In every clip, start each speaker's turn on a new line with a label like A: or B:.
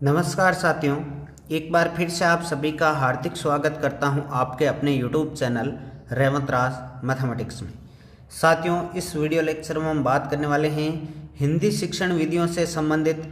A: नमस्कार साथियों, एक बार फिर से आप सभी का हार्दिक स्वागत करता हूं आपके अपने YouTube चैनल रेवंत राज मैथमेटिक्स में। साथियों, इस वीडियो लेक्चर में हम बात करने वाले हैं हिंदी शिक्षण विधियों से संबंधित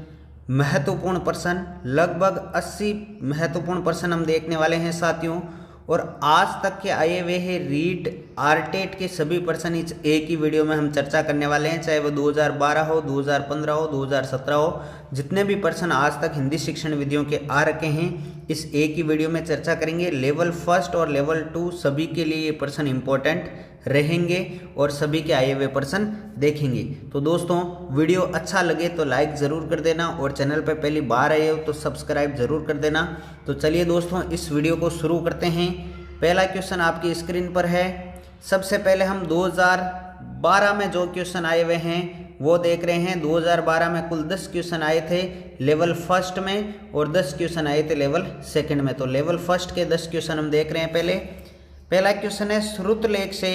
A: महत्वपूर्ण प्रश्न। लगभग 80 महत्वपूर्ण प्रश्न हम देखने वाले हैं साथियों, और आज तक के आए हुए हैं रीट आरटेट के सभी प्रश्न इस एक ही वीडियो में हम चर्चा करने वाले हैं, चाहे वो 2012 हो, 2015 हो, 2017 हो। जितने भी प्रश्न आज तक हिंदी शिक्षण विधियों के आ रखे हैं इस एक ही वीडियो में चर्चा करेंगे। लेवल फर्स्ट और लेवल 2 सभी के लिए ये प्रश्न इंपॉर्टेंट रहेंगे और सभी के आए हुए प्रश्न देखेंगे। तो दोस्तों, वीडियो अच्छा लगे तो लाइक ज़रूर कर देना और चैनल पर पहली बार आए हो तो सब्सक्राइब ज़रूर कर देना। तो चलिए दोस्तों, इस वीडियो को शुरू करते हैं। पहला क्वेश्चन आपकी स्क्रीन पर है। सबसे पहले हम 2012 में जो क्वेश्चन आए हुए हैं वो देख रहे हैं। 2012 में कुल 10 क्वेश्चन आए थे लेवल फर्स्ट में और 10 क्वेश्चन आए थे लेवल सेकंड में। तो लेवल फर्स्ट के 10 क्वेश्चन हम देख रहे हैं। पहला क्वेश्चन है, श्रुतलेख से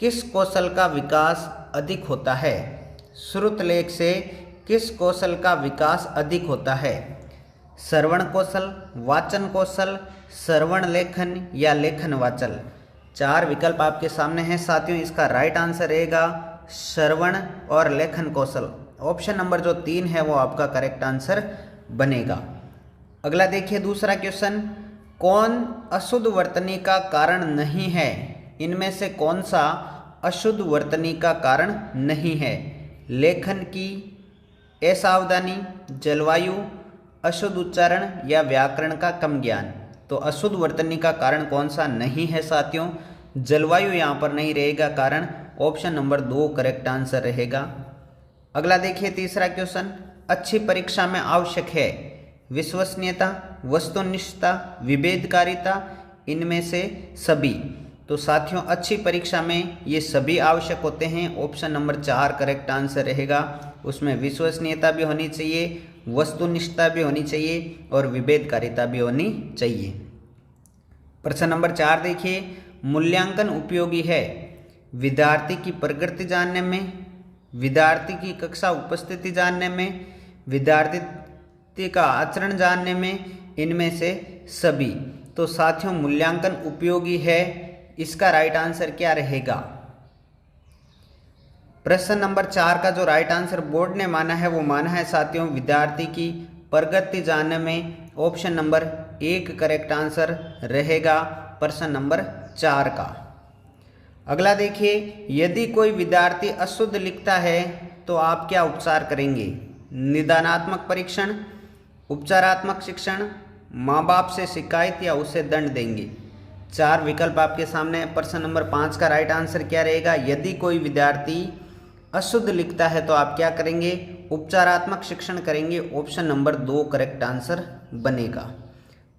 A: किस कौशल का विकास अधिक होता है? श्रुतलेख से किस कौशल का विकास अधिक होता है? श्रवण कौशल, वाचन कौशल, श्रवण लेखन या लेखन वाचन। 4 विकल्प आपके सामने हैं साथियों। इसका राइट आंसर रहेगा श्रवण और लेखन कौशल। ऑप्शन नंबर जो 3 है वो आपका करेक्ट आंसर बनेगा। अगला देखिए, दूसरा क्वेश्चन, कौन अशुद्ध वर्तनी का कारण नहीं है? इनमें से कौन सा अशुद्ध वर्तनी का कारण नहीं है? लेखन की असावधानी, जलवायु, अशुद्ध उच्चारण या व्याकरण का कम ज्ञान। तो अशुद्ध वर्तनी का कारण कौन सा नहीं है साथियों? जलवायु यहाँ पर नहीं रहेगा कारण। ऑप्शन नंबर 2 करेक्ट आंसर रहेगा। अगला देखिए, तीसरा क्वेश्चन, अच्छी परीक्षा में आवश्यक है विश्वसनीयता, वस्तुनिष्ठता, विभेदकारिता, इनमें से सभी। तो साथियों, अच्छी परीक्षा में ये सभी आवश्यक होते हैं। ऑप्शन नंबर 4 करेक्ट आंसर रहेगा। उसमें विश्वसनीयता भी होनी चाहिए, वस्तुनिष्ठता भी होनी चाहिए और विभेदकारिता भी होनी चाहिए। प्रश्न नंबर 4 देखिए, मूल्यांकन उपयोगी है विद्यार्थी की प्रगति जानने में, विद्यार्थी की कक्षा उपस्थिति जानने में, विद्यार्थी का आचरण जानने में, इनमें से सभी। तो साथियों, मूल्यांकन उपयोगी है, इसका राइट आंसर क्या रहेगा? प्रश्न नंबर 4 का जो राइट आंसर बोर्ड ने माना है वो माना है साथियों विद्यार्थी की प्रगति जानने में। ऑप्शन नंबर 1 करेक्ट आंसर रहेगा प्रश्न नंबर 4 का। अगला देखिए, यदि कोई विद्यार्थी अशुद्ध लिखता है तो आप क्या उपचार करेंगे? निदानात्मक परीक्षण, उपचारात्मक शिक्षण, माँ बाप से शिकायत या उसे दंड देंगे। 4 विकल्प आपके सामने है। प्रश्न नंबर 5 का राइट आंसर क्या रहेगा? यदि कोई विद्यार्थी अशुद्ध लिखता है तो आप क्या करेंगे? उपचारात्मक शिक्षण करेंगे। ऑप्शन नंबर 2 करेक्ट आंसर बनेगा।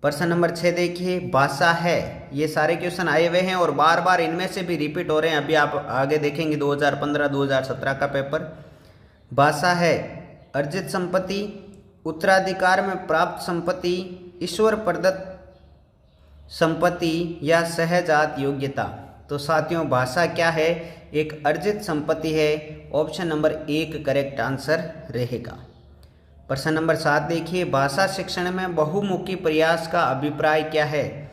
A: प्रश्न नंबर 6 देखिए, भाषा है। ये सारे क्वेश्चन आए हुए हैं और बार बार इनमें से भी रिपीट हो रहे हैं। अभी आप आगे देखेंगे 2015 2017 का पेपर। भाषा है अर्जित संपत्ति, उत्तराधिकार में प्राप्त संपत्ति, ईश्वर प्रदत्त संपत्ति या सहजात योग्यता। तो साथियों, भाषा क्या है? एक अर्जित संपत्ति है। ऑप्शन नंबर 1 करेक्ट आंसर रहेगा। प्रश्न नंबर 7 देखिए, भाषा शिक्षण में बहुमुखी प्रयास का अभिप्राय क्या है?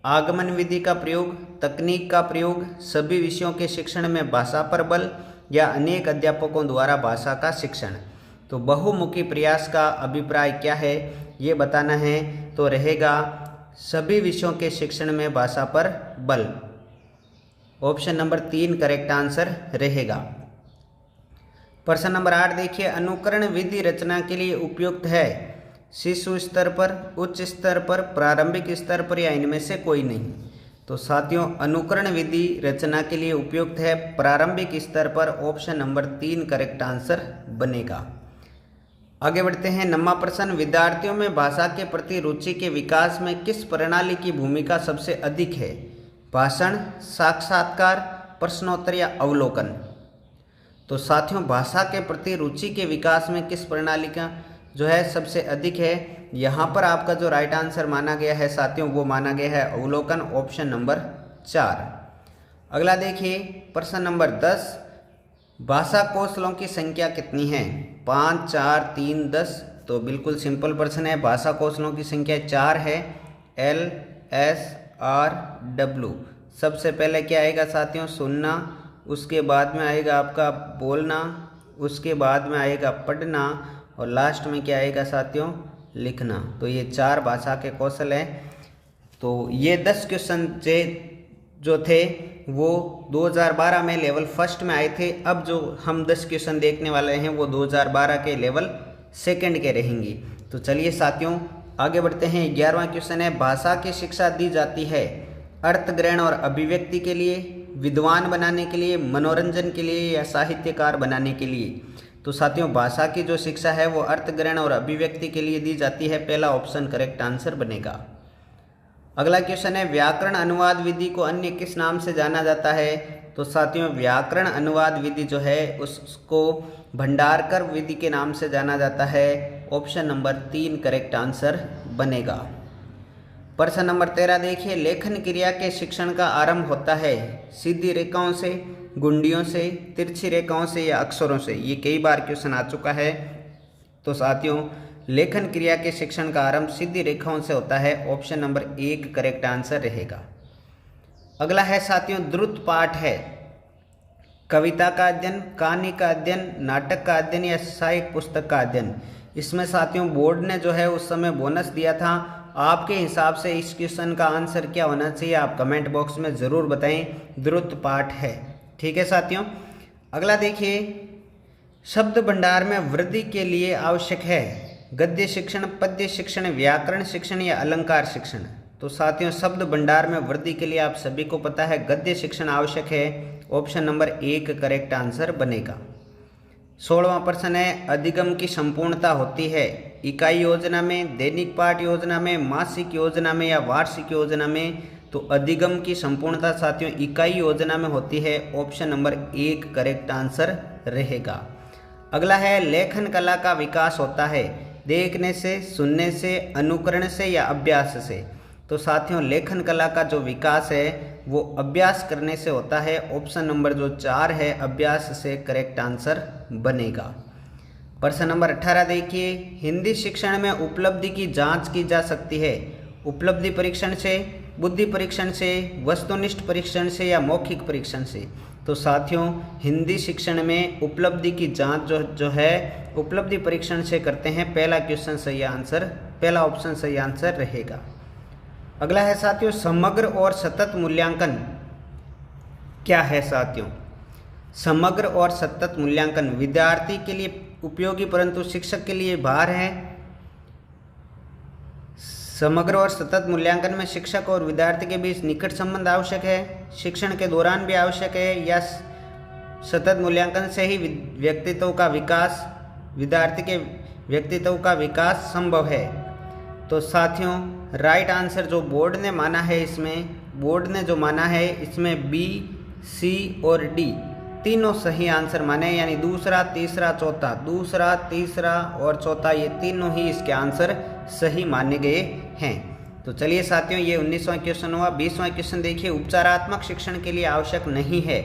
A: आगमन विधि का प्रयोग, तकनीक का प्रयोग, सभी विषयों के शिक्षण में भाषा पर बल या अनेक अध्यापकों द्वारा भाषा का शिक्षण। तो बहुमुखी प्रयास का अभिप्राय क्या है ये बताना है, तो रहेगा सभी विषयों के शिक्षण में भाषा पर बल। ऑप्शन नंबर 3 करेक्ट आंसर रहेगा। प्रश्न नंबर 8 देखिए, अनुकरण विधि रचना के लिए उपयुक्त है शिशु स्तर पर, उच्च स्तर पर, प्रारंभिक स्तर पर या इनमें से कोई नहीं। तो साथियों, अनुकरण विधि रचना के लिए उपयुक्त है प्रारंभिक स्तर पर। ऑप्शन नंबर 3 करेक्ट आंसर बनेगा। आगे बढ़ते हैं। 9वां प्रश्न, विद्यार्थियों में भाषा के प्रति रुचि के विकास में किस प्रणाली की भूमिका सबसे अधिक है? भाषण, साक्षात्कार, प्रश्नोत्तर या अवलोकन। तो साथियों, भाषा के प्रति रुचि के विकास में किस प्रणाली का जो है सबसे अधिक है? यहाँ पर आपका जो राइट आंसर माना गया है साथियों वो माना गया है अवलोकन। Option number 4। अगला देखिए, प्रश्न नंबर 10, भाषा कौशलों की संख्या कितनी है? 5, 4, 3, 10, तो बिल्कुल सिंपल प्रश्न है। भाषा कौशलों की संख्या 4 है, LSRW। सबसे पहले क्या आएगा साथियों? सुनना, उसके बाद में आएगा आपका बोलना, उसके बाद में आएगा पढ़ना और लास्ट में क्या आएगा साथियों? लिखना। तो ये 4 भाषा के कौशल हैं। तो ये 10 क्वेश्चन जो थे वो 2012 में लेवल फर्स्ट में आए थे। अब जो हम 10 क्वेश्चन देखने वाले हैं वो 2012 के लेवल सेकंड के रहेंगे। तो चलिए साथियों आगे बढ़ते हैं। 11वां क्वेश्चन है, भाषा की शिक्षा दी जाती है अर्थ ग्रहण और अभिव्यक्ति के लिए, विद्वान बनाने के लिए, मनोरंजन के लिए या साहित्यकार बनाने के लिए। तो साथियों भाषा की जो शिक्षा है वो अर्थ ग्रहण और अभिव्यक्ति के लिए दी जाती है। पहला ऑप्शन करेक्ट आंसर बनेगा। अगला क्वेश्चन है, व्याकरण अनुवाद विधि को अन्य किस नाम से जाना जाता है? तो साथियों व्याकरण अनुवाद विधि जो है उसको भंडारकर विधि के नाम से जाना जाता है। ऑप्शन नंबर 3 करेक्ट आंसर बनेगा। प्रश्न नंबर 13 देखिए, लेखन क्रिया के शिक्षण का आरंभ होता है सीधी रेखाओं से, गुंडियों से, तिरछी रेखाओं से या अक्षरों से। ये कई बार क्वेश्चन आ चुका है। तो साथियों लेखन क्रिया के शिक्षण का आरंभ सीधी रेखाओं से होता है। ऑप्शन नंबर 1 करेक्ट आंसर रहेगा। अगला है साथियों, द्रुत पाठ है कविता का अध्ययन, कहानी का अध्ययन, नाटक का अध्ययन या साहित्य पुस्तक का अध्ययन। इसमें साथियों बोर्ड ने जो है उस समय बोनस दिया था। आपके हिसाब से इस क्वेश्चन का आंसर क्या होना चाहिए आप कमेंट बॉक्स में ज़रूर बताएं। द्रुत पाठ है, ठीक है साथियों। अगला देखिए, शब्द भंडार में वृद्धि के लिए आवश्यक है गद्य शिक्षण, पद्य शिक्षण, व्याकरण शिक्षण या अलंकार शिक्षण। तो साथियों शब्द भंडार में वृद्धि के लिए आप सभी को पता है गद्य शिक्षण आवश्यक है। ऑप्शन नंबर 1 करेक्ट आंसर बनेगा। 16वां प्रश्न है, अधिगम की संपूर्णता होती है इकाई योजना में, दैनिक पाठ योजना में, मासिक योजना में या वार्षिक योजना में। तो अधिगम की संपूर्णता साथियों इकाई योजना में होती है। ऑप्शन नंबर 1 करेक्ट आंसर रहेगा। अगला है, लेखन कला का विकास होता है देखने से, सुनने से, अनुकरण से या अभ्यास से। तो साथियों लेखन कला का जो विकास है वो अभ्यास करने से होता है। ऑप्शन नंबर जो 4 है अभ्यास से करेक्ट आंसर बनेगा। प्रश्न नंबर 18 देखिए, हिंदी शिक्षण में उपलब्धि की जांच की जा सकती है उपलब्धि परीक्षण से, बुद्धि परीक्षण से, वस्तुनिष्ठ परीक्षण से या मौखिक परीक्षण से। तो साथियों हिंदी शिक्षण में उपलब्धि की जांच जो है उपलब्धि परीक्षण से करते हैं। पहला क्वेश्चन सही आंसर, पहला ऑप्शन सही आंसर रहेगा। अगला है साथियों, समग्र और सतत मूल्यांकन क्या है साथियों? समग्र और सतत मूल्यांकन विद्यार्थी के लिए उपयोगी परंतु शिक्षक के लिए भार है। समग्र और सतत मूल्यांकन में शिक्षक और विद्यार्थी के बीच निकट संबंध आवश्यक है, शिक्षण के दौरान भी आवश्यक है, या सतत मूल्यांकन से ही व्यक्तित्व का विकास, विद्यार्थी के व्यक्तित्व का विकास संभव है। तो साथियों राइट आंसर जो बोर्ड ने माना है, इसमें बोर्ड ने जो माना है इसमें बी, सी और डी तीनों सही आंसर माने, यानी दूसरा, तीसरा, चौथा, दूसरा, तीसरा और चौथा ये तीनों ही इसके आंसर सही माने गए हैं। तो चलिए साथियों ये 19वां क्वेश्चन हुआ। 20वां क्वेश्चन देखिए, उपचारात्मक शिक्षण के लिए आवश्यक नहीं है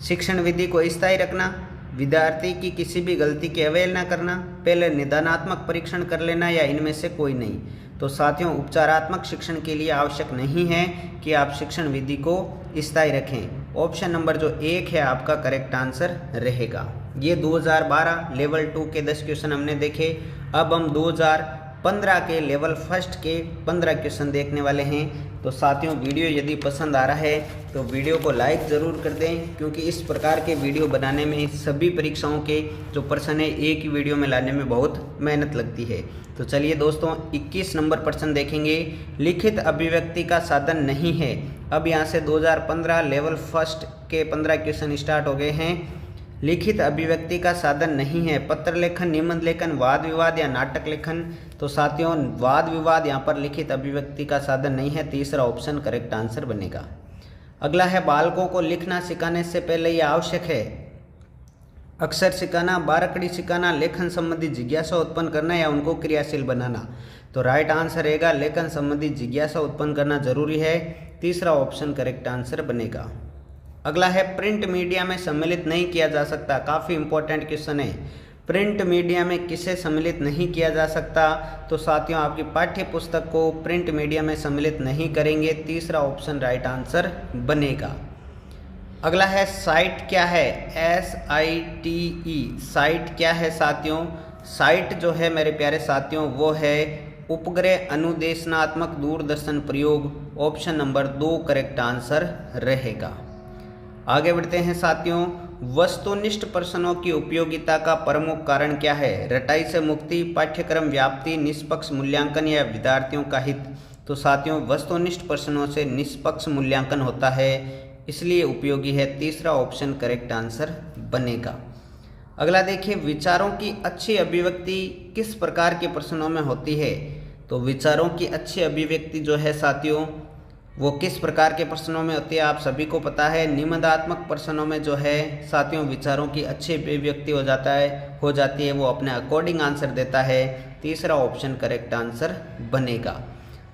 A: शिक्षण विधि को स्थायी रखना, विद्यार्थी की किसी भी गलती की अवहेलना करना, पहले निदानात्मक परीक्षण कर लेना या इनमें से कोई नहीं। तो साथियों उपचारात्मक शिक्षण के लिए आवश्यक नहीं है कि आप शिक्षण विधि को स्थायी रखें। ऑप्शन नंबर जो 1 है आपका करेक्ट आंसर रहेगा। ये 2012 लेवल 2 के 10 क्वेश्चन हमने देखे। अब हम 2015 के लेवल फर्स्ट के 15 क्वेश्चन देखने वाले हैं। तो साथियों वीडियो यदि पसंद आ रहा है तो वीडियो को लाइक ज़रूर कर दें, क्योंकि इस प्रकार के वीडियो बनाने में सभी परीक्षाओं के जो प्रश्न है एक ही वीडियो में लाने में बहुत मेहनत लगती है। तो चलिए दोस्तों 21 नंबर प्रश्न देखेंगे। लिखित अभिव्यक्ति का साधन नहीं है। अब यहाँ से 2015 लेवल फर्स्ट के 15 क्वेश्चन स्टार्ट हो गए हैं। लिखित अभिव्यक्ति का साधन नहीं है पत्र लेखन, निबंध लेखन, वाद विवाद या नाटक लेखन। तो साथियों वाद विवाद यहाँ पर लिखित अभिव्यक्ति का साधन नहीं है। तीसरा ऑप्शन करेक्ट आंसर बनेगा। अगला है, बालकों को लिखना सिखाने से पहले यह आवश्यक है अक्षर सिखाना, बारकड़ी सिखाना, लेखन संबंधी जिज्ञासा उत्पन्न करना या उनको क्रियाशील बनाना। तो राइट आंसर रहेगा लेखन संबंधी जिज्ञासा उत्पन्न करना जरूरी है। तीसरा ऑप्शन करेक्ट आंसर बनेगा। अगला है, प्रिंट मीडिया में सम्मिलित नहीं किया जा सकता। काफ़ी इंपॉर्टेंट क्वेश्चन है। प्रिंट मीडिया में किसे सम्मिलित नहीं किया जा सकता? तो साथियों आपकी पाठ्य पुस्तक को प्रिंट मीडिया में सम्मिलित नहीं करेंगे। तीसरा ऑप्शन राइट आंसर बनेगा। अगला है साइट क्या है? SITE साइट क्या है साथियों? साइट जो है मेरे प्यारे साथियों वो है उपग्रह अनुदेशनात्मक दूरदर्शन प्रयोग। ऑप्शन नंबर 2 करेक्ट आंसर रहेगा। आगे बढ़ते हैं साथियों। वस्तुनिष्ठ प्रश्नों की उपयोगिता का प्रमुख कारण क्या है? रटाई से मुक्ति, पाठ्यक्रम व्याप्ति, निष्पक्ष मूल्यांकन या विद्यार्थियों का हित? तो साथियों वस्तुनिष्ठ प्रश्नों से निष्पक्ष मूल्यांकन होता है, इसलिए उपयोगी है। तीसरा ऑप्शन करेक्ट आंसर बनेगा। अगला देखिए, विचारों की अच्छी अभिव्यक्ति किस प्रकार के प्रश्नों में होती है? तो विचारों की अच्छी अभिव्यक्ति जो है साथियों वो किस प्रकार के प्रश्नों में होती है आप सभी को पता है। निबंधात्मक प्रश्नों में जो है साथियों विचारों की अच्छी अभिव्यक्ति हो जाती है, वो अपने अकॉर्डिंग आंसर देता है। तीसरा ऑप्शन करेक्ट आंसर बनेगा।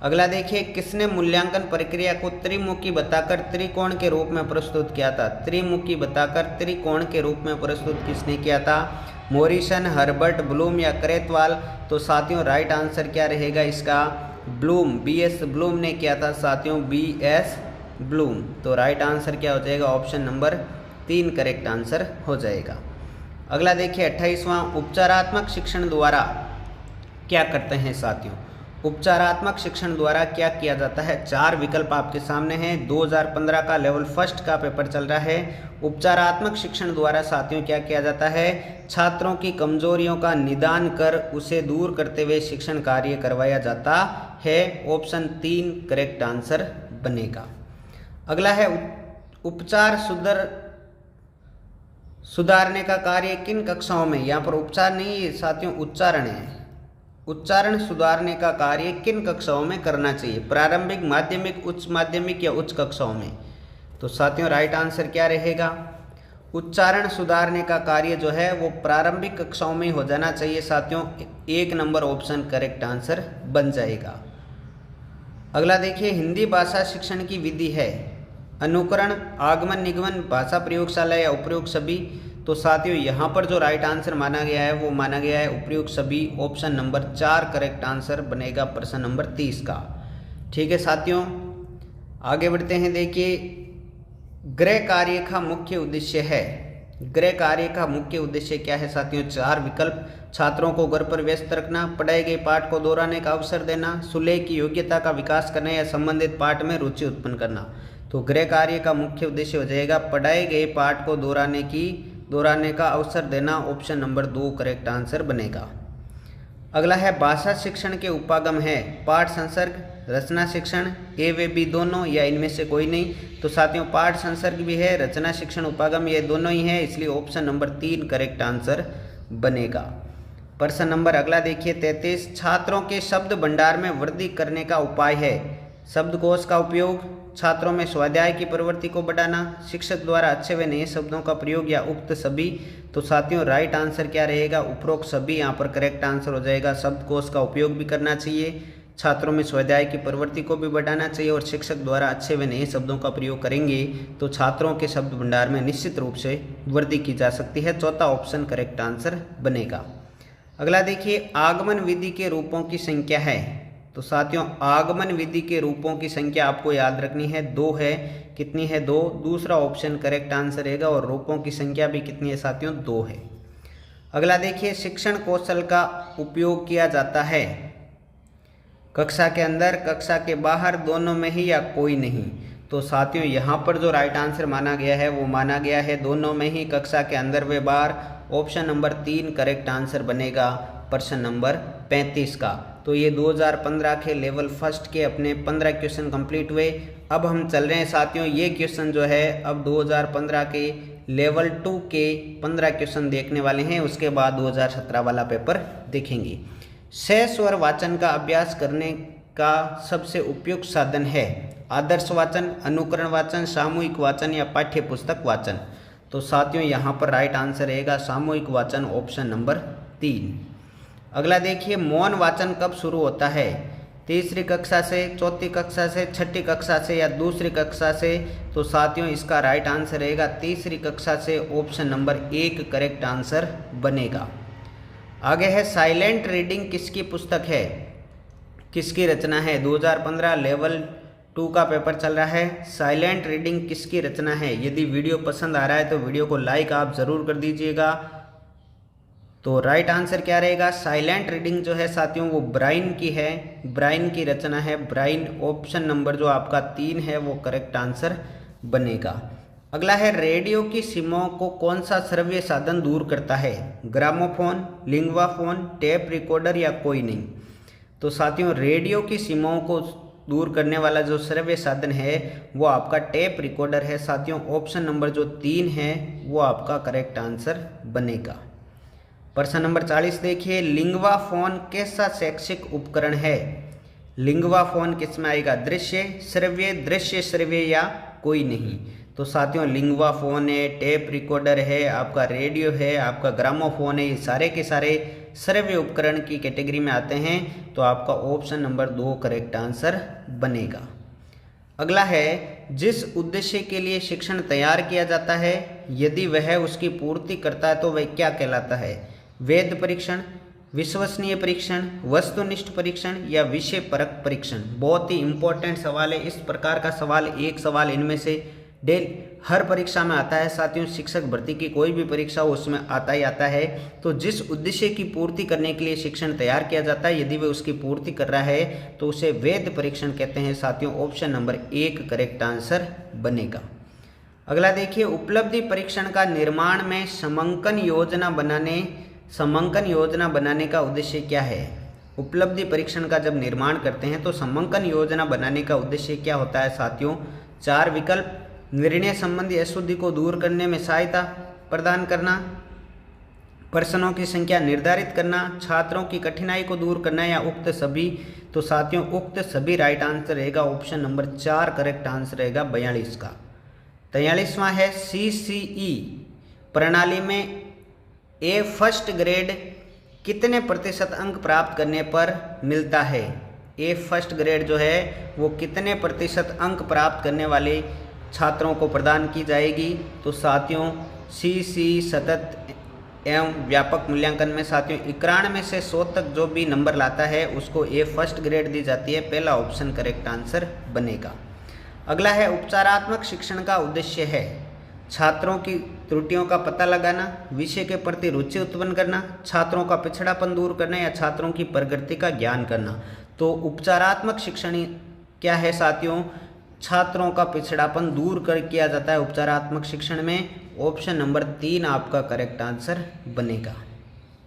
A: अगला देखिए, किसने मूल्यांकन प्रक्रिया को त्रिमुखी बताकर त्रिकोण के रूप में प्रस्तुत किया था? त्रिमुखी बताकर त्रिकोण के रूप में प्रस्तुत किसने किया था? मॉरिसन, हर्बर्ट, ब्लूम या क्रेथवाल? तो साथियों राइट आंसर क्या रहेगा इसका? ब्लूम, BS ब्लूम ने किया था साथियों, BS ब्लूम। तो राइट आंसर क्या हो जाएगा? ऑप्शन नंबर 3 करेक्ट आंसर हो जाएगा। अगला देखिए 28वां, उपचारात्मक शिक्षण द्वारा क्या करते हैं साथियों? उपचारात्मक शिक्षण द्वारा क्या किया जाता है? 4 विकल्प आपके सामने हैं। 2015 का लेवल फर्स्ट का पेपर चल रहा है। उपचारात्मक शिक्षण द्वारा साथियों क्या किया जाता है? छात्रों की कमजोरियों का निदान कर उसे दूर करते हुए शिक्षण कार्य करवाया जाता है। ऑप्शन 3 करेक्ट आंसर बनेगा। अगला है उपचार सुधारने का कार्य किन कक्षाओं में? यहाँ पर उपचार नहीं है साथियों, उच्चारण है। उच्चारण सुधारने का कार्य किन कक्षाओं में करना चाहिए? प्रारंभिक, माध्यमिक, उच्च माध्यमिक या उच्च कक्षाओं में? तो साथियों राइट आंसर क्या रहेगा? उच्चारण सुधारने का कार्य जो है वो प्रारंभिक कक्षाओं में हो जाना चाहिए साथियों। 1 नंबर ऑप्शन करेक्ट आंसर बन जाएगा। अगला देखिए, हिंदी भाषा शिक्षण की विधि है अनुकरण, आगमन, निगमन, भाषा प्रयोगशाला या उपयोग सभी? तो साथियों यहाँ पर जो राइट आंसर माना गया है वो माना गया है उपयोग सभी। ऑप्शन नंबर 4 करेक्ट आंसर बनेगा प्रश्न नंबर 30 का। ठीक है साथियों, आगे बढ़ते हैं। देखिए, गृह कार्य का मुख्य उद्देश्य है। गृह कार्य का मुख्य उद्देश्य क्या है साथियों? 4 विकल्प। छात्रों को घर पर व्यस्त रखना, पढ़ाए गए पाठ को दोहराने का अवसर देना, सुलेह की योग्यता का विकास करना या संबंधित पाठ में रुचि उत्पन्न करना? तो गृह कार्य का मुख्य उद्देश्य हो जाएगा पढ़ाए गए पाठ को दोहराने का अवसर देना। ऑप्शन नंबर 2 करेक्ट आंसर बनेगा। अगला है भाषा शिक्षण के उपागम है पाठ संसर्ग, रचना शिक्षण, ए व बी दोनों या इनमें से कोई नहीं? तो साथियों पाठ संसर्ग भी है, रचना शिक्षण उपागम ये दोनों ही है, इसलिए ऑप्शन नंबर 3 करेक्ट आंसर बनेगा। प्रश्न नंबर अगला देखिए 33, छात्रों के शब्द भंडार में वृद्धि करने का उपाय है। शब्दकोश का उपयोग, छात्रों में स्वाध्याय की प्रवृत्ति को बढ़ाना, शिक्षक द्वारा अच्छे व नए शब्दों का प्रयोग या उक्त सभी? तो साथियों राइट आंसर क्या रहेगा? उपरोक्त सभी यहाँ पर करेक्ट आंसर हो जाएगा। शब्दकोश का उपयोग भी करना चाहिए, छात्रों में स्वाध्याय की प्रवृत्ति को भी बढ़ाना चाहिए और शिक्षक द्वारा अच्छे व नए शब्दों का प्रयोग करेंगे तो छात्रों के शब्द भंडार में निश्चित रूप से वृद्धि की जा सकती है। चौथा ऑप्शन करेक्ट आंसर बनेगा। अगला देखिए, आगमन विधि के रूपों की संख्या है। तो साथियों आगमन विधि के रूपों की संख्या आपको याद रखनी है, 2 है। कितनी है? 2। दूसरा ऑप्शन करेक्ट आंसर रहेगा और रूपों की संख्या भी कितनी है साथियों? 2 है। अगला देखिए, शिक्षण कौशल का उपयोग किया जाता है कक्षा के अंदर, कक्षा के बाहर, दोनों में ही या कोई नहीं? तो साथियों यहाँ पर जो राइट आंसर माना गया है वो माना गया है दोनों में ही, कक्षा के अंदर व बाहर। ऑप्शन नंबर 3 करेक्ट आंसर बनेगा प्रश्न नंबर 35 का। तो ये 2015 के लेवल फर्स्ट के अपने 15 क्वेश्चन कंप्लीट हुए। अब हम चल रहे हैं साथियों, ये क्वेश्चन जो है अब 2015 के लेवल 2 के 15 क्वेश्चन देखने वाले हैं, उसके बाद 2017 वाला पेपर देखेंगे। सस्वर वाचन का अभ्यास करने का सबसे उपयुक्त साधन है आदर्श वाचन, अनुकरण वाचन, सामूहिक वाचन या पाठ्य पुस्तक वाचन? तो साथियों यहाँ पर राइट आंसर रहेगा सामूहिक वाचन, ऑप्शन नंबर 3। अगला देखिए, मौन वाचन कब शुरू होता है? तीसरी कक्षा से, चौथी कक्षा से, छठी कक्षा से या दूसरी कक्षा से? तो साथियों इसका राइट आंसर रहेगा तीसरी कक्षा से, ऑप्शन नंबर 1 करेक्ट आंसर बनेगा। आगे है साइलेंट रीडिंग किसकी पुस्तक है, किसकी रचना है। 2015 लेवल 2 का पेपर चल रहा है। साइलेंट रीडिंग किसकी रचना है। यदि वीडियो पसंद आ रहा है तो वीडियो को लाइक आप ज़रूर कर दीजिएगा। तो राइट आंसर क्या रहेगा, साइलेंट रीडिंग जो है साथियों वो ब्राइन की है, ब्राइन की रचना है। ब्राइन ऑप्शन नंबर जो आपका 3 है वो करेक्ट आंसर बनेगा। अगला है रेडियो की सीमाओं को कौन सा श्रव्य साधन दूर करता है। Gramophone, lingua phone, tape recorder या कोई नहीं। तो साथियों रेडियो की सीमाओं को दूर करने वाला जो श्रव्य साधन है वो आपका टेप रिकॉर्डर है। साथियों ऑप्शन नंबर जो 3 है वो आपका करेक्ट आंसर बनेगा। प्रश्न नंबर 40 देखिए, लिंगवा फोन कैसा शैक्षिक उपकरण है। लिंगवा फोन किसमें आएगा, दृश्य श्रव्य, दृश्य श्रव्य या कोई नहीं। तो साथियों लिंगवा फोन है, टेप रिकॉर्डर है, आपका रेडियो है, आपका ग्रामोफोन है, ये सारे के सारे श्रव्य उपकरण की कैटेगरी में आते हैं। तो आपका ऑप्शन नंबर 2 करेक्ट आंसर बनेगा। अगला है, जिस उद्देश्य के लिए शिक्षण तैयार किया जाता है यदि वह उसकी पूर्ति करता है तो वह क्या कहलाता है। वेद परीक्षण, विश्वसनीय परीक्षण, वस्तुनिष्ठ परीक्षण या विषय परक परीक्षण। बहुत ही इंपॉर्टेंट सवाल है। इस प्रकार का सवाल, एक सवाल इनमें से हर परीक्षा में आता है साथियों। शिक्षक भर्ती की कोई भी परीक्षा हो उसमें आता ही आता है। तो जिस उद्देश्य की पूर्ति करने के लिए शिक्षण तैयार किया जाता है यदि वह उसकी पूर्ति कर रहा है तो उसे वेद परीक्षण कहते हैं साथियों। ऑप्शन नंबर 1 करेक्ट आंसर बनेगा। अगला देखिए, उपलब्धि परीक्षण का निर्माण में समंकन योजना बनाने का उद्देश्य क्या है। उपलब्धि परीक्षण का जब निर्माण करते हैं तो समंकन योजना बनाने का उद्देश्य क्या होता है साथियों। 4 विकल्प, निर्णय संबंधी अशुद्धि को दूर करने में सहायता प्रदान करना, प्रश्नों की संख्या निर्धारित करना, छात्रों की कठिनाई को दूर करना या उक्त सभी। तो साथियों उक्त सभी राइट आंसर रहेगा। ऑप्शन नंबर 4 करेक्ट आंसर रहेगा 42 का। 43वां है, CCE प्रणाली में ए फर्स्ट ग्रेड कितने प्रतिशत अंक प्राप्त करने पर मिलता है। ए फर्स्ट ग्रेड जो है वो कितने प्रतिशत अंक प्राप्त करने वाले छात्रों को प्रदान की जाएगी। तो साथियों CC सतत एवं व्यापक मूल्यांकन में साथियों 91 से 100 तक जो भी नंबर लाता है उसको ए फर्स्ट ग्रेड दी जाती है। पहला ऑप्शन करेक्ट आंसर बनेगा। अगला है, उपचारात्मक शिक्षण का उद्देश्य है छात्रों की त्रुटियों का पता लगाना, विषय के प्रति रुचि उत्पन्न करना, छात्रों का पिछड़ापन दूर करना या छात्रों की प्रगति का ज्ञान करना। तो उपचारात्मक शिक्षण क्या है साथियों, छात्रों का पिछड़ापन दूर कर किया जाता है उपचारात्मक शिक्षण में। ऑप्शन नंबर 3 आपका करेक्ट आंसर बनेगा।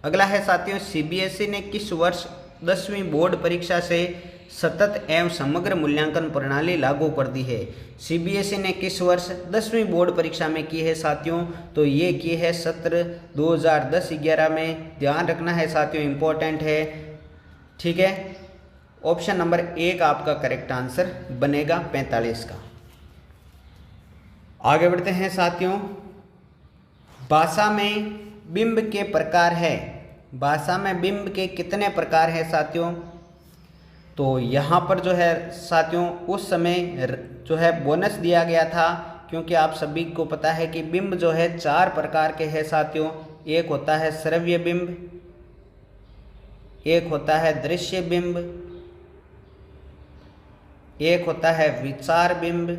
A: अगला है साथियों, CBSE ने किस वर्ष 10वीं बोर्ड परीक्षा से सतत एवं समग्र मूल्यांकन प्रणाली लागू कर दी है। CBSE ने किस वर्ष 10वीं बोर्ड परीक्षा में की है साथियों। तो ये की है सत्र 2010-11 में। ध्यान रखना है साथियों, इंपॉर्टेंट है, ठीक है। ऑप्शन नंबर 1 आपका करेक्ट आंसर बनेगा 45 का। आगे बढ़ते हैं साथियों, भाषा में बिंब के प्रकार है। भाषा में बिंब के कितने प्रकार है साथियों। तो यहाँ पर जो है साथियों उस समय जो है बोनस दिया गया था, क्योंकि आप सभी को पता है कि बिंब जो है 4 प्रकार के हैं साथियों। एक होता है श्रव्य बिंब, एक होता है दृश्य बिंब, एक होता है विचार बिंब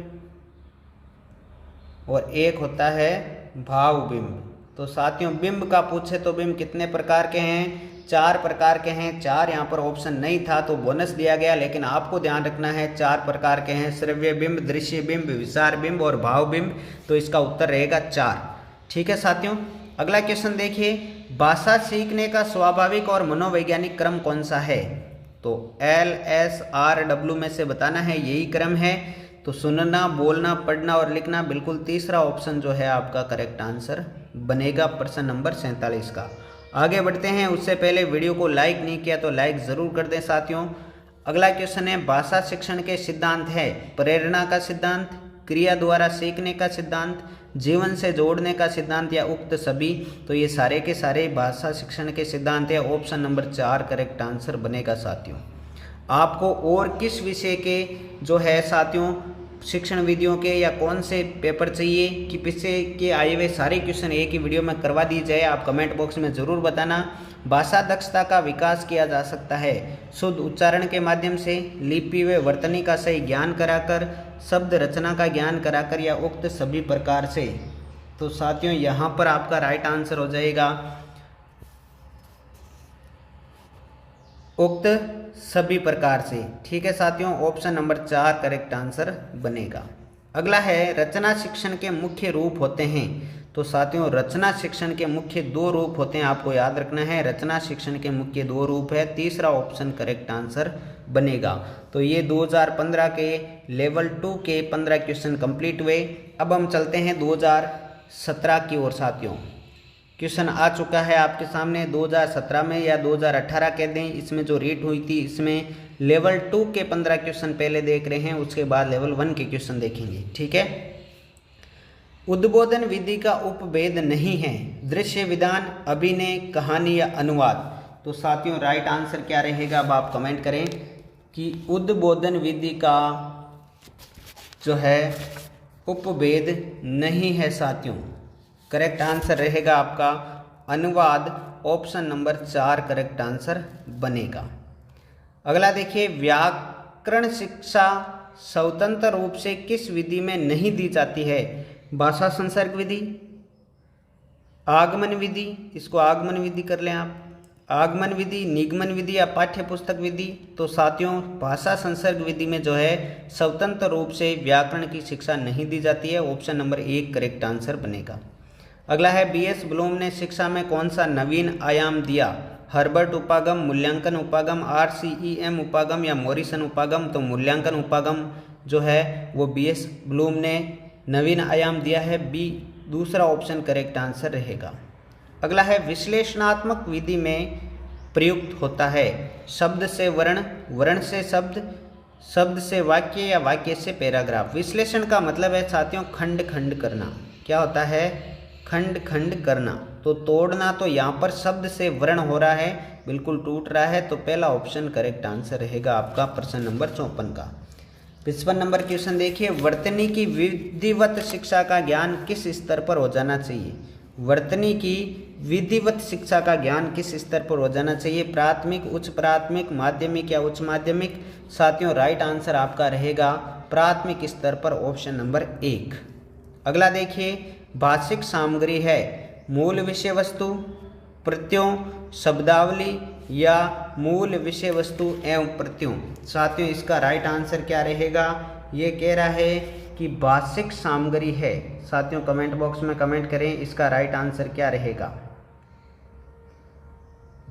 A: और एक होता है भाव बिंब। तो साथियों बिंब का पूछे तो बिंब कितने प्रकार के हैं, 4 प्रकार के हैं। 4 यहाँ पर ऑप्शन नहीं था तो बोनस दिया गया, लेकिन आपको ध्यान रखना है 4 प्रकार के हैं, श्रव्य बिंब, दृश्य बिंब, विचार बिंब और भाव बिंब। तो इसका उत्तर रहेगा 4, ठीक है साथियों। अगला क्वेश्चन देखिए, भाषा सीखने का स्वाभाविक और मनोवैज्ञानिक क्रम कौन सा है। तो LSRW में से बताना है, यही क्रम है। तो सुनना, बोलना, पढ़ना और लिखना, बिल्कुल तीसरा ऑप्शन जो है आपका करेक्ट आंसर बनेगा प्रश्न नंबर 47 का। आगे बढ़ते हैं, उससे पहले वीडियो को लाइक नहीं किया तो लाइक ज़रूर कर दें साथियों। अगला क्वेश्चन है, भाषा शिक्षण के सिद्धांत है प्रेरणा का सिद्धांत, क्रिया द्वारा सीखने का सिद्धांत, जीवन से जोड़ने का सिद्धांत या उक्त सभी। तो ये सारे के सारे भाषा शिक्षण के सिद्धांत है। ऑप्शन नंबर 4 करेक्ट आंसर बनेगा साथियों। आपको और किस विषय के जो है साथियों शिक्षण विधियों के या कौन से पेपर चाहिए कि पीछे के आए हुए सारे क्वेश्चन एक ही वीडियो में करवा दी जाए, आप कमेंट बॉक्स में ज़रूर बताना। भाषा दक्षता का विकास किया जा सकता है शुद्ध उच्चारण के माध्यम से, लिपि व वर्तनी का सही ज्ञान कराकर, शब्द रचना का ज्ञान कराकर या उक्त सभी प्रकार से। तो साथियों यहाँ पर आपका राइट आंसर हो जाएगा उक्त सभी प्रकार से। ठीक है साथियों, ऑप्शन नंबर 4 करेक्ट आंसर बनेगा। अगला है रचना शिक्षण के मुख्य रूप होते हैं। तो साथियों रचना शिक्षण के मुख्य 2 रूप होते हैं, आपको याद रखना है। रचना शिक्षण के मुख्य 2 रूप है, तीसरा ऑप्शन करेक्ट आंसर बनेगा। तो ये 2015 के लेवल 2 के 15 क्वेश्चन कंप्लीट हुए। अब हम चलते हैं 2017 की ओर। साथियों क्वेश्चन आ चुका है आपके सामने 2017 में या 2018 कह दें, इसमें जो रीट हुई थी इसमें लेवल 2 के 15 क्वेश्चन पहले देख रहे हैं, उसके बाद लेवल 1 के क्वेश्चन देखेंगे। ठीक है, उद्बोधन विधि का उपभेद नहीं है, दृश्य विधान, अभिनय, कहानी या अनुवाद। तो साथियों राइट आंसर क्या रहेगा, अब आप कमेंट करें कि उद्बोधन विधि का जो है उपभेद नहीं है। साथियों करेक्ट आंसर रहेगा आपका अनुवाद, ऑप्शन नंबर 4 करेक्ट आंसर बनेगा। अगला देखिए, व्याकरण शिक्षा स्वतंत्र रूप से किस विधि में नहीं दी जाती है? भाषा संसर्ग विधि, आगमन विधि, इसको आगमन विधि कर लें आप, आगमन विधि, निगमन विधि या पाठ्य पुस्तक विधि। तो साथियों भाषा संसर्ग विधि में जो है स्वतंत्र रूप से व्याकरण की शिक्षा नहीं दी जाती है, ऑप्शन नंबर 1 करेक्ट आंसर बनेगा। अगला है बीएस ब्लूम ने शिक्षा में कौन सा नवीन आयाम दिया? हर्बर्ट उपागम, मूल्यांकन उपागम, RCEM उपागम या मॉरिसन उपागम। तो मूल्यांकन उपागम जो है वो बीएस ब्लूम ने नवीन आयाम दिया है, बी दूसरा ऑप्शन करेक्ट आंसर रहेगा। अगला है विश्लेषणात्मक विधि में प्रयुक्त होता है शब्द से वर्ण, वर्ण से शब्द, शब्द से वाक्य या वाक्य से पैराग्राफ। विश्लेषण का मतलब है साथियों खंड खंड करना। क्या होता है? खंड खंड करना। तो तोड़ना, तो यहाँ पर शब्द से वर्ण हो रहा है, बिल्कुल टूट रहा है, तो पहला ऑप्शन करेक्ट आंसर रहेगा आपका प्रश्न नंबर 54 का। 55 नंबर क्वेश्चन देखिए, वर्तनी की विधिवत शिक्षा का ज्ञान किस स्तर पर हो जाना चाहिए? वर्तनी की विधिवत शिक्षा का ज्ञान किस स्तर पर हो जाना चाहिए? प्राथमिक, उच्च प्राथमिक, माध्यमिक या उच्च माध्यमिक। साथियों राइट आंसर आपका रहेगा प्राथमिक स्तर पर, ऑप्शन नंबर 1। अगला देखिए, भाषिक सामग्री है मूल विषय वस्तु, प्रत्ययों, शब्दावली या मूल विषय वस्तु एवं प्रत्ययों। साथियों इसका राइट आंसर क्या रहेगा? ये कह रहा है कि भाषिक सामग्री है। साथियों कमेंट बॉक्स में कमेंट करें इसका राइट आंसर क्या रहेगा।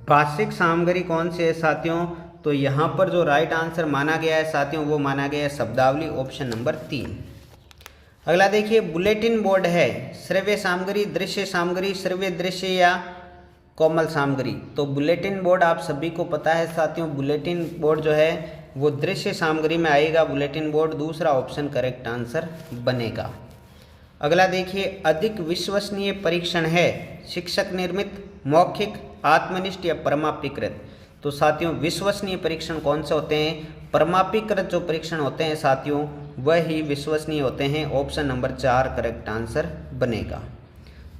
A: भाषिक सामग्री कौन सी है साथियों? तो यहाँ पर जो राइट आंसर माना गया है साथियों वो माना गया है शब्दावली, ऑप्शन नंबर 3। अगला देखिए, बुलेटिन बोर्ड है श्रव्य सामग्री, दृश्य सामग्री, श्रव्य दृश्य या कोमल सामग्री। तो बुलेटिन बोर्ड आप सभी को पता है साथियों, बुलेटिन बोर्ड जो है वो दृश्य सामग्री में आएगा बुलेटिन बोर्ड, दूसरा ऑप्शन करेक्ट आंसर बनेगा। अगला देखिए, अधिक विश्वसनीय परीक्षण है शिक्षक निर्मित, मौखिक, आत्मनिष्ठ या परमापीकृत। तो साथियों विश्वसनीय परीक्षण कौन से होते हैं? परमापीकृत जो परीक्षण होते हैं साथियों वह ही विश्वसनीय होते हैं, ऑप्शन नंबर 4 करेक्ट आंसर बनेगा।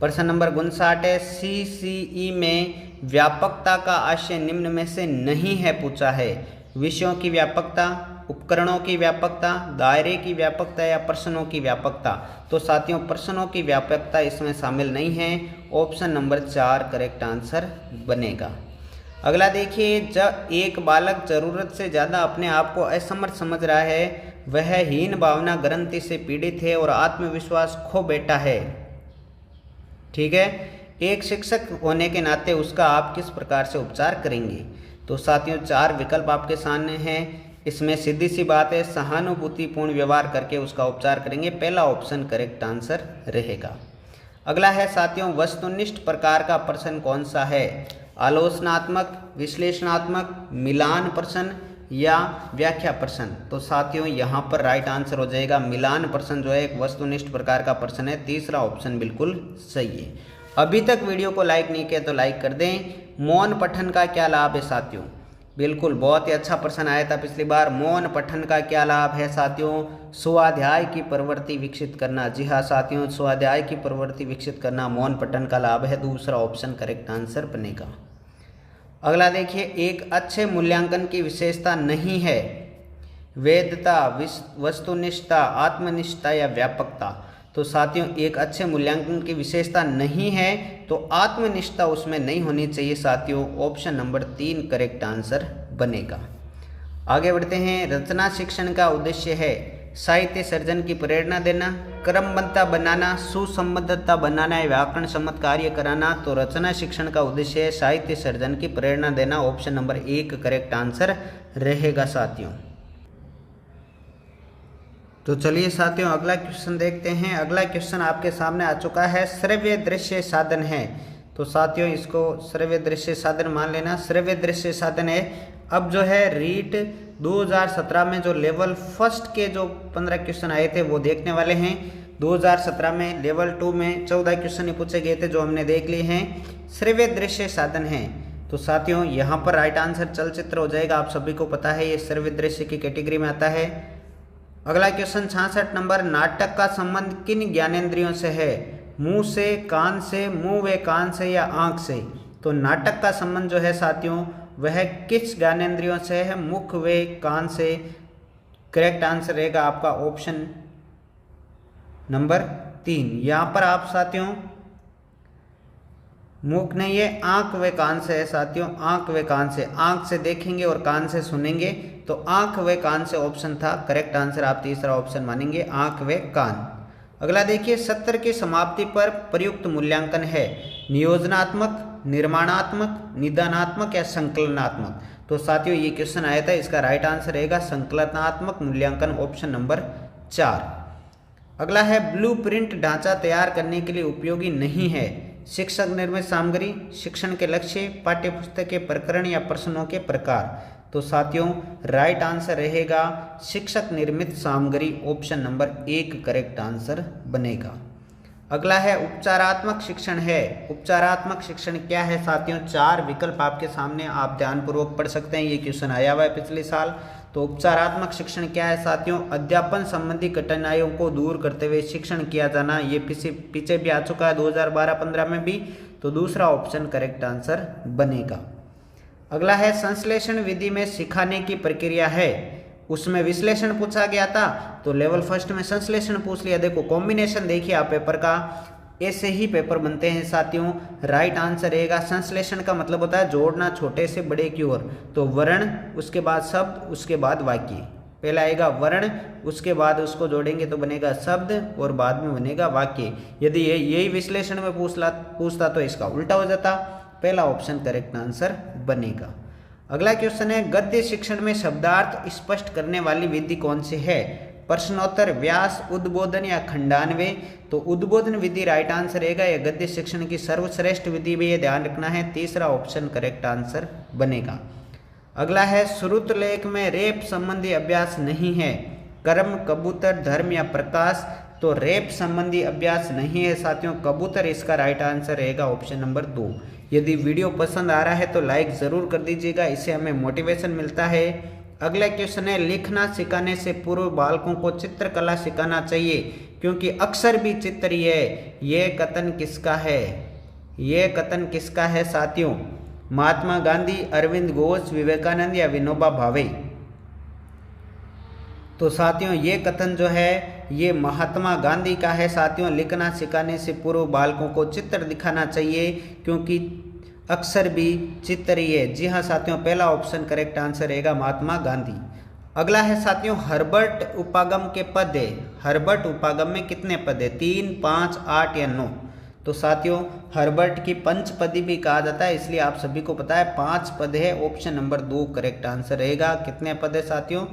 A: प्रश्न नंबर 59 है, CCE में व्यापकता का आशय निम्न में से नहीं है पूछा है। विषयों की व्यापकता, उपकरणों की व्यापकता, दायरे की व्यापकता या प्रश्नों की व्यापकता। तो साथियों प्रश्नों की व्यापकता इसमें शामिल नहीं है, ऑप्शन नंबर 4 करेक्ट आंसर बनेगा। अगला देखिए, जब एक बालक जरूरत से ज़्यादा अपने आप को असमर्थ समझ रहा है, वह हीन भावना ग्रंथि से पीड़ित है और आत्मविश्वास खो बैठा है। ठीक है, एक शिक्षक होने के नाते उसका आप किस प्रकार से उपचार करेंगे? तो साथियों 4 विकल्प आपके सामने हैं, इसमें सीधी सी बात है सहानुभूतिपूर्ण व्यवहार करके उसका उपचार करेंगे, पहला ऑप्शन करेक्ट आंसर रहेगा। अगला है साथियों, वस्तुनिष्ठ प्रकार का प्रश्न कौन सा है? आलोचनात्मक, विश्लेषणात्मक, मिलान प्रश्न या व्याख्या प्रश्न। तो साथियों यहाँ पर राइट आंसर हो जाएगा मिलान प्रश्न जो है एक वस्तुनिष्ठ प्रकार का प्रश्न है, तीसरा ऑप्शन बिल्कुल सही है। अभी तक वीडियो को लाइक नहीं किया तो लाइक कर दें। मौन पठन का क्या लाभ है साथियों? बिल्कुल, बहुत ही अच्छा प्रश्न आया था पिछली बार। मौन पठन का क्या लाभ है साथियों? स्वाध्याय की प्रवृत्ति विकसित करना। जी हाँ साथियों, स्वाध्याय की प्रवृत्ति विकसित करना मौन पठन का लाभ है। दूसरा ऑप्शन करेक्ट आंसर बनेगा। अगला देखिए, एक अच्छे मूल्यांकन की विशेषता नहीं है वैधता, वस्तुनिष्ठता, आत्मनिष्ठता या व्यापकता। तो साथियों, एक अच्छे मूल्यांकन की विशेषता नहीं है तो आत्मनिष्ठता उसमें नहीं होनी चाहिए साथियों। ऑप्शन नंबर 3 करेक्ट आंसर बनेगा। आगे बढ़ते हैं। रचना शिक्षण का उद्देश्य है साहित्य सर्जन की प्रेरणा देना, क्रमबद्धता बनाना, सुसंबद्धता बनाना या व्याकरण सम्मत कार्य कराना। तो रचना शिक्षण का उद्देश्य है साहित्य सर्जन की प्रेरणा देना। ऑप्शन नंबर 1 करेक्ट आंसर रहेगा साथियों। तो चलिए साथियों, अगला क्वेश्चन देखते हैं। अगला क्वेश्चन आपके सामने आ चुका है। श्रव्य दृश्य साधन है। तो साथियों, इसको श्रव्य दृश्य साधन मान लेना। श्रव्य दृश्य साधन है। अब जो है रीट 2017 में जो लेवल फर्स्ट के जो 15 क्वेश्चन आए थे वो देखने वाले हैं। 2017 में लेवल 2 में 14 क्वेश्चन पूछे गए थे जो हमने देख लिए हैं। श्रव्य दृश्य साधन है। तो साथियों, यहाँ पर राइट आंसर चलचित्र हो जाएगा। आप सभी को पता है ये श्रव्य दृश्य की कैटेगरी में आता है। अगला क्वेश्चन 66 नंबर। नाटक का संबंध किन ज्ञानेंद्रियों से है? मुंह से, कान से, मुंह व कान से या आंख से? तो नाटक का संबंध जो है साथियों वह किस ज्ञानेंद्रियों से है? मुख व कान से। करेक्ट आंसर रहेगा आपका ऑप्शन नंबर 3। यहाँ पर आप साथियों मुख नहीं है, आंख व कान से है साथियों। आंख व कान से, आंख से देखेंगे और कान से सुनेंगे तो आंख व कान से ऑप्शन था। करेक्ट आंसर आप तीसरा ऑप्शन मानेंगे, आंख व कान। अगला देखिए, सत्र की समाप्ति पर प्रयुक्त मूल्यांकन है नियोजनात्मक, निर्माणात्मक, निदानात्मक या संकलनात्मक। तो साथियों ये क्वेश्चन आया था, इसका राइट आंसर रहेगा संकलनात्मक मूल्यांकन। Option number 4। अगला है, ब्लूप्रिंट ढांचा तैयार करने के लिए उपयोगी नहीं है। शिक्षक निर्मित सामग्री, शिक्षण के लक्ष्य, पाठ्यपुस्तक के प्रकरण या प्रश्नों के प्रकार। तो साथियों राइट आंसर रहेगा शिक्षक निर्मित सामग्री। ऑप्शन नंबर 1 करेक्ट आंसर बनेगा। अगला है, उपचारात्मक शिक्षण है। उपचारात्मक शिक्षण क्या है साथियों? 4 विकल्प आपके सामने, आप ध्यानपूर्वक पढ़ सकते हैं। ये क्वेश्चन आया हुआ है पिछले साल। तो उपचारात्मक शिक्षण क्या है साथियों? अध्यापन संबंधी कठिनाइयों को दूर करते हुए शिक्षण किया जाना। ये पीछे भी आ चुका है 2012-15 में भी। तो दूसरा ऑप्शन करेक्ट आंसर बनेगा। अगला है, संश्लेषण विधि में सिखाने की प्रक्रिया है। उसमें विश्लेषण पूछा गया था तो लेवल फर्स्ट में संश्लेषण पूछ लिया। देखो कॉम्बिनेशन देखिए आप पेपर का, ऐसे ही पेपर बनते हैं साथियों। राइट आंसर रहेगा संश्लेषण का मतलब होता है जोड़ना छोटे से बड़े की ओर। तो वर्ण, उसके बाद शब्द, उसके बाद वाक्य। पहला आएगा वर्ण, उसके बाद उसको जोड़ेंगे तो बनेगा शब्द और बाद में बनेगा वाक्य। यदि यही विश्लेषण में पूछता तो इसका उल्टा हो जाता। पहला ऑप्शन करेक्ट आंसर बनेगा। अगला क्वेश्चन है, गद्य शिक्षण में शब्दार्थ स्पष्ट करने वाली विधि कौन सी है? प्रश्नोत्तर, व्यास, उद्बोधन या खंडान्वय। तो उद्बोधन विधि राइट आंसर रहेगा। यह गद्य शिक्षण की सर्वश्रेष्ठ विधि भी, ये ध्यान रखना है। तीसरा ऑप्शन करेक्ट आंसर बनेगा। अगला है, श्रुत लेख में रेप संबंधी अभ्यास नहीं है। कर्म, कबूतर, धर्म या प्रकाश। तो रेप संबंधी अभ्यास नहीं है साथियों, कबूतर इसका राइट आंसर रहेगा। Option number 2। यदि वीडियो पसंद आ रहा है तो लाइक ज़रूर कर दीजिएगा, इससे हमें मोटिवेशन मिलता है। अगला क्वेश्चन है, लिखना सिखाने से पूर्व बालकों को चित्रकला सिखाना चाहिए क्योंकि अक्षर भी चित्र ही है। ये कथन किसका है? ये कथन किसका है साथियों? महात्मा गांधी, अरविंद घोष, विवेकानंद या विनोबा भावे। तो साथियों ये कथन जो है ये महात्मा गांधी का है साथियों। लिखना सिखाने से पूर्व बालकों को चित्र दिखाना चाहिए क्योंकि अक्षर भी चित्र ही है। जी हाँ साथियों, पहला ऑप्शन करेक्ट आंसर रहेगा महात्मा गांधी। अगला है साथियों, हर्बर्ट उपागम के पद है। हर्बर्ट उपागम में कितने पद है? 3, 5, 8 या 9। तो साथियों हर्बर्ट की पंचपदी भी कहा जाता है, इसलिए आप सभी को पता है 5 पद है। ऑप्शन नंबर 2 करेक्ट आंसर रहेगा। कितने पद है साथियों?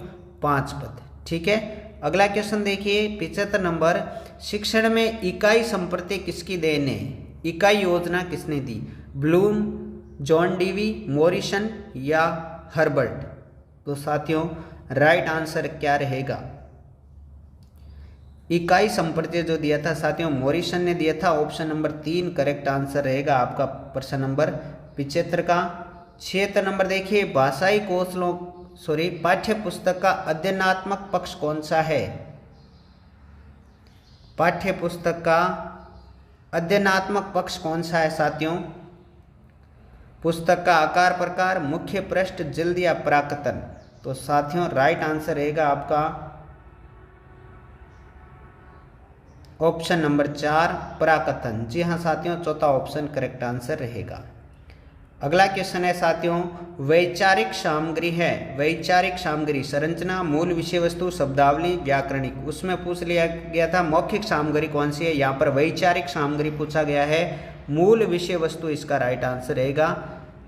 A: 5 पद। ठीक है। अगला क्वेश्चन देखिए 75 नंबर, शिक्षण में इकाई संप्रति किसकी देन है? इकाई योजना किसने दी? ब्लूम, जॉन डीवी, मॉरिसन या हर्बर्ट। तो साथियों राइट आंसर क्या रहेगा? इकाई संप्रति जो दिया था साथियों मॉरिसन ने दिया था। ऑप्शन नंबर 3 करेक्ट आंसर रहेगा आपका प्रश्न नंबर 75 का। 76 नंबर देखिए, भाषाई कौशलों पाठ्य पुस्तक का अध्ययनात्मक पक्ष कौन सा है? पाठ्य पुस्तक का अध्ययनात्मक पक्ष कौन सा है साथियों? पुस्तक का आकार प्रकार, मुख्य पृष्ठ, जिल्द या प्राकतन? तो साथियों राइट आंसर रहेगा आपका ऑप्शन नंबर 4 प्राकतन। जी हाँ साथियों, चौथा ऑप्शन करेक्ट आंसर रहेगा। अगला क्वेश्चन है साथियों, वैचारिक सामग्री है। वैचारिक सामग्री संरचना, मूल विषय वस्तु, शब्दावली, व्याकरणिक। उसमें पूछ लिया गया था मौखिक सामग्री कौन सी है, यहाँ पर वैचारिक सामग्री पूछा गया है। मूल विषय वस्तु इसका राइट आंसर रहेगा।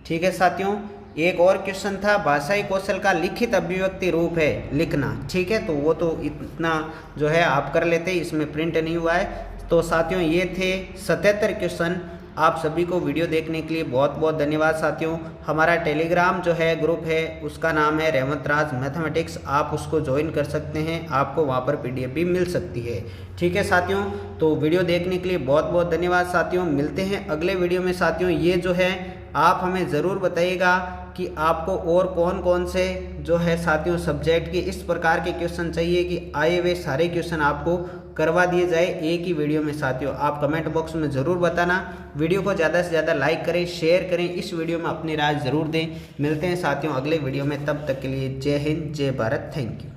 A: ठीक है साथियों, एक और क्वेश्चन था, भाषाई कौशल का लिखित अभिव्यक्ति रूप है लिखना। ठीक है, तो वो तो इतना जो है आप कर लेते, इसमें प्रिंट नहीं हुआ है। तो साथियों ये थे 77 क्वेश्चन। आप सभी को वीडियो देखने के लिए बहुत बहुत धन्यवाद साथियों। हमारा टेलीग्राम जो है ग्रुप है उसका नाम है रेवंत राज मैथमेटिक्स, आप उसको ज्वाइन कर सकते हैं, आपको वहाँ पर PDF भी मिल सकती है। ठीक है साथियों, तो वीडियो देखने के लिए बहुत बहुत धन्यवाद साथियों। मिलते हैं अगले वीडियो में साथियों। ये जो है आप हमें ज़रूर बताइएगा कि आपको और कौन कौन से जो है साथियों सब्जेक्ट के इस प्रकार के क्वेश्चन चाहिए कि आए हुए सारे क्वेश्चन आपको करवा दिए जाए एक ही वीडियो में साथियों। आप कमेंट बॉक्स में ज़रूर बताना। वीडियो को ज़्यादा से ज़्यादा लाइक करें, शेयर करें, इस वीडियो में अपनी राय ज़रूर दें। मिलते हैं साथियों अगले वीडियो में, तब तक के लिए जय हिंद, जय भारत, थैंक यू।